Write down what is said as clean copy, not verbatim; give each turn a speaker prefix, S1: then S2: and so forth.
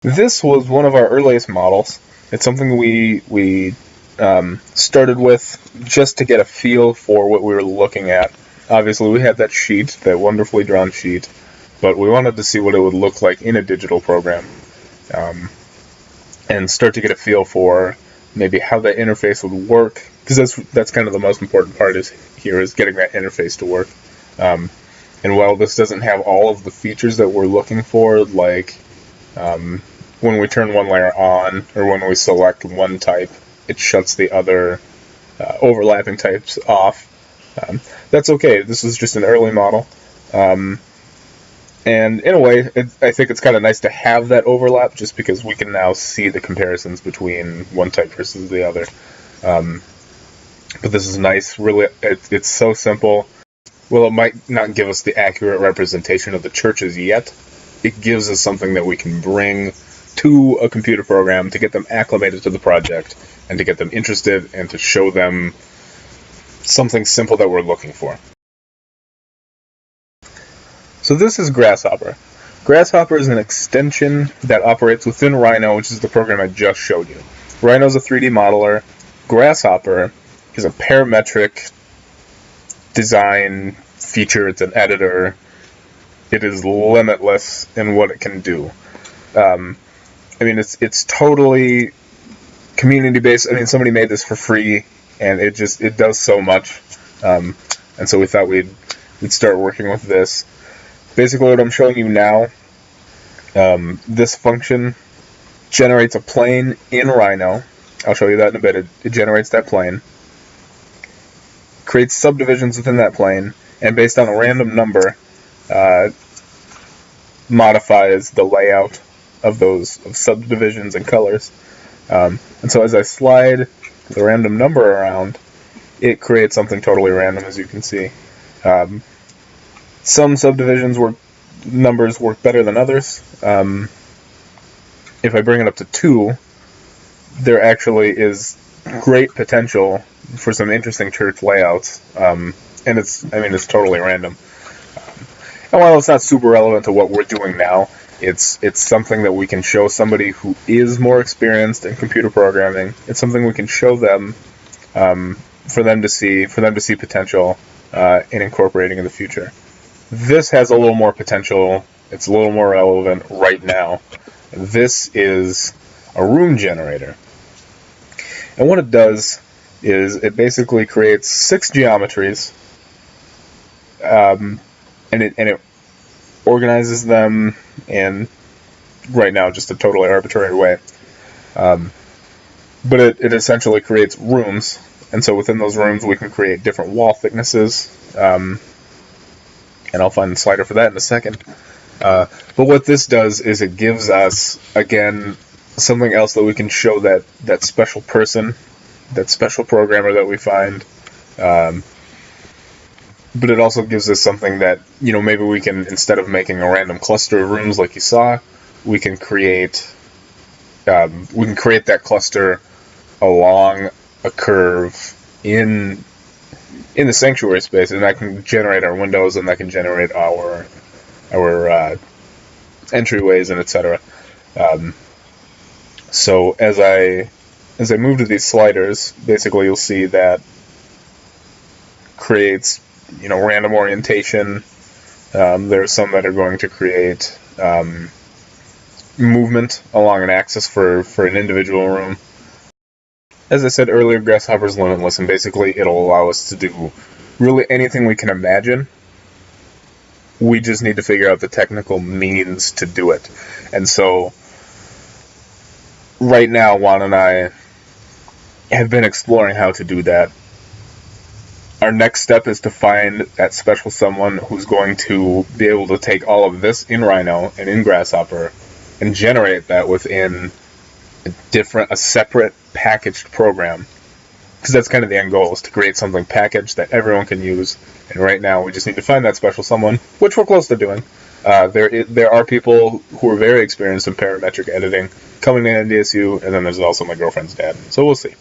S1: This was one of our earliest models. It's something we started with just to get a feel for what we were looking at. Obviously, we had that sheet, that wonderfully drawn sheet, but we wanted to see what it would look like in a digital program, and start to get a feel for maybe how that interface would work, because that's kind of the most important part is getting that interface to work. And while this doesn't have all of the features that we're looking for, like when we turn one layer on or when we select one type, it shuts the other overlapping types off. That's okay. This is just an early model. And in a way, I think it's kind of nice to have that overlap just because we can now see the comparisons between one type versus the other. But this is nice. Really, it's so simple. Well, it might not give us the accurate representation of the churches yet. It gives us something that we can bring to a computer program to get them acclimated to the project and to get them interested and to show them something simple that we're looking for. So this is Grasshopper. Grasshopper is an extension that operates within Rhino, which is the program I just showed you. Rhino is a 3D modeler. Grasshopper is a parametric design feature. It's an editor. It is limitless in what it can do. It's totally community-based. Somebody made this for free, and it does so much. And so we thought we'd start working with this. Basically, what I'm showing you now, this function generates a plane in Rhino. I'll show you that in a bit. It generates that plane, creates subdivisions within that plane, and based on a random number, modifies the layout of those subdivisions and colors. And so as I slide the random number around, it creates something totally random, as you can see. Some subdivisions numbers work better than others. If I bring it up to 2, there actually is great potential for some interesting church layouts. And it's totally random. And while it's not super relevant to what we're doing now, it's something that we can show somebody who is more experienced in computer programming. It's something we can show them for them to see potential in incorporating in the future. This has a little more potential. It's a little more relevant right now. This is a room generator. And what it does is it basically creates 6 geometries, and it organizes them in, right now, just a totally arbitrary way. But it essentially creates rooms, and so within those rooms we can create different wall thicknesses, and I'll find the slider for that in a second. But what this does is it gives us, again, something else that we can show that special person, that special programmer that we find. But it also gives us something that, maybe we can, instead of making a random cluster of rooms like you saw, we can create that cluster along a curve in the sanctuary space, and that can generate our windows, and that can generate our entryways, and etc. So as I move to these sliders, basically you'll see that creates random orientation. There's some that are going to create movement along an axis for an individual room. As I said earlier, Grasshopper is limitless, and basically it'll allow us to do really anything we can imagine. We just need to figure out the technical means to do it. And so, right now, Juan and I have been exploring how to do that. Our next step is to find that special someone who's going to be able to take all of this in Rhino and in Grasshopper and generate that within a separate packaged program. Because that's kind of the end goal, is to create something packaged that everyone can use. And right now we just need to find that special someone, which we're close to doing. There are people who are very experienced in parametric editing coming to NDSU, and then there's also my girlfriend's dad. So we'll see.